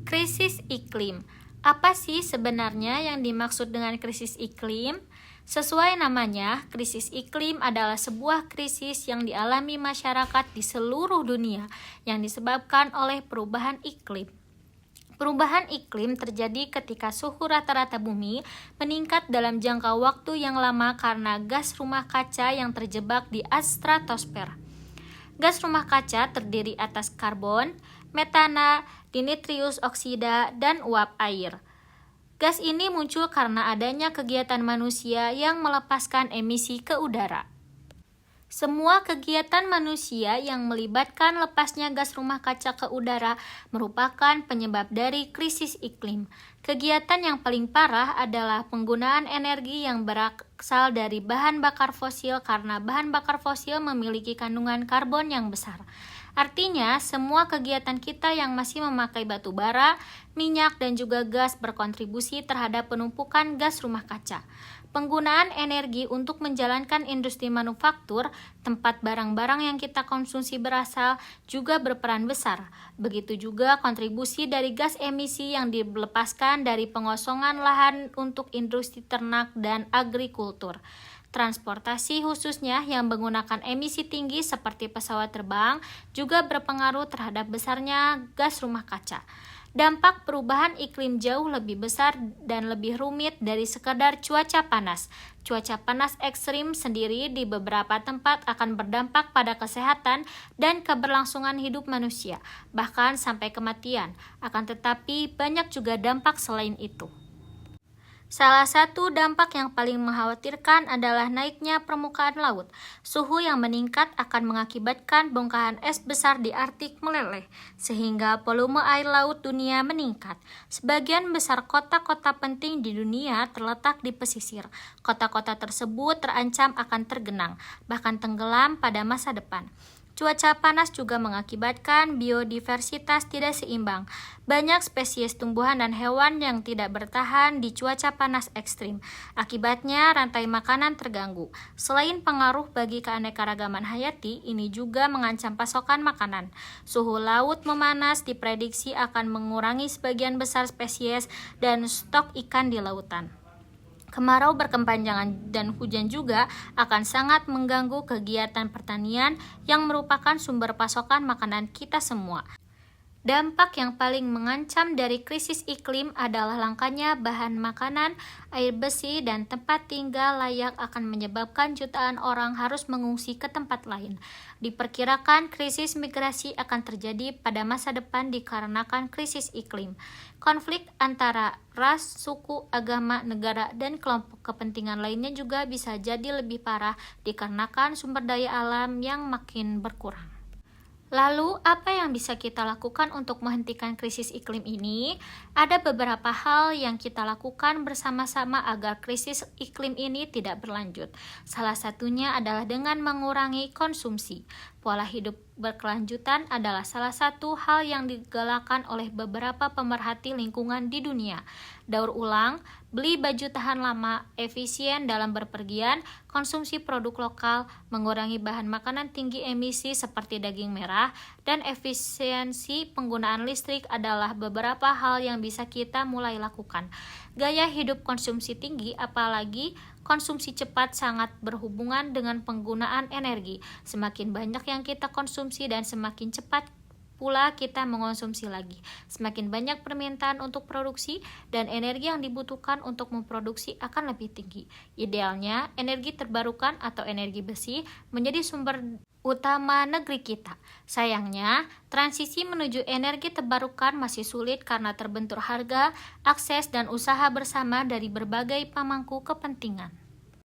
Krisis iklim. Apa sih sebenarnya yang dimaksud dengan krisis iklim? Sesuai namanya, krisis iklim adalah sebuah krisis yang dialami masyarakat di seluruh dunia yang disebabkan oleh perubahan iklim. Perubahan iklim terjadi ketika suhu rata-rata bumi meningkat dalam jangka waktu yang lama karena gas rumah kaca yang terjebak di stratosfer. Gas rumah kaca terdiri atas karbon, metana, dinitrius oksida, dan uap air. Gas ini muncul karena adanya kegiatan manusia yang melepaskan emisi ke udara. Semua kegiatan manusia yang melibatkan lepasnya gas rumah kaca ke udara merupakan penyebab dari krisis iklim. Kegiatan yang paling parah adalah penggunaan energi yang berasal dari bahan bakar fosil karena bahan bakar fosil memiliki kandungan karbon yang besar. Artinya, semua kegiatan kita yang masih memakai batu bara, minyak, dan juga gas berkontribusi terhadap penumpukan gas rumah kaca. Penggunaan energi untuk menjalankan industri manufaktur, tempat barang-barang yang kita konsumsi berasal, juga berperan besar. Begitu juga kontribusi dari gas emisi yang dilepaskan dari pengosongan lahan untuk industri ternak dan agrikultur. Transportasi khususnya yang menggunakan emisi tinggi seperti pesawat terbang juga berpengaruh terhadap besarnya gas rumah kaca. Dampak perubahan iklim jauh lebih besar dan lebih rumit dari sekedar cuaca panas. Cuaca panas ekstrim sendiri di beberapa tempat akan berdampak pada kesehatan dan keberlangsungan hidup manusia, bahkan sampai kematian. Akan tetapi banyak juga dampak selain itu. Salah satu dampak yang paling mengkhawatirkan adalah naiknya permukaan laut. Suhu yang meningkat akan mengakibatkan bongkahan es besar di Arktik meleleh, sehingga volume air laut dunia meningkat. Sebagian besar kota-kota penting di dunia terletak di pesisir. Kota-kota tersebut terancam akan tergenang, bahkan tenggelam pada masa depan. Cuaca panas juga mengakibatkan biodiversitas tidak seimbang. Banyak spesies tumbuhan dan hewan yang tidak bertahan di cuaca panas ekstrim. Akibatnya, rantai makanan terganggu. Selain pengaruh bagi keanekaragaman hayati, ini juga mengancam pasokan makanan. Suhu laut memanas diprediksi akan mengurangi sebagian besar spesies dan stok ikan di lautan. Kemarau berkepanjangan dan hujan juga akan sangat mengganggu kegiatan pertanian yang merupakan sumber pasokan makanan kita semua. Dampak yang paling mengancam dari krisis iklim adalah langkanya bahan makanan, air bersih, dan tempat tinggal layak akan menyebabkan jutaan orang harus mengungsi ke tempat lain. Diperkirakan krisis migrasi akan terjadi pada masa depan dikarenakan krisis iklim. Konflik antara ras, suku, agama, negara, dan kelompok kepentingan lainnya juga bisa jadi lebih parah dikarenakan sumber daya alam yang makin berkurang. Lalu, apa yang bisa kita lakukan untuk menghentikan krisis iklim ini? Ada beberapa hal yang kita lakukan bersama-sama agar krisis iklim ini tidak berlanjut. Salah satunya adalah dengan mengurangi konsumsi. Pola hidup berkelanjutan adalah salah satu hal yang digalakkan oleh beberapa pemerhati lingkungan di dunia. Daur ulang, beli baju tahan lama, efisien dalam berpergian, konsumsi produk lokal, mengurangi bahan makanan tinggi emisi seperti daging merah, dan efisiensi penggunaan listrik adalah beberapa hal yang bisa kita mulai lakukan. Gaya hidup konsumsi tinggi, apalagi konsumsi cepat, sangat berhubungan dengan penggunaan energi. Semakin banyak yang kita konsumsi dan semakin cepat pula kita mengonsumsi lagi. Semakin banyak permintaan untuk produksi dan energi yang dibutuhkan untuk memproduksi akan lebih tinggi. Idealnya, energi terbarukan atau energi bersih menjadi sumber utama negeri kita. Sayangnya, transisi menuju energi terbarukan masih sulit karena terbentur harga, akses, dan usaha bersama dari berbagai pemangku kepentingan.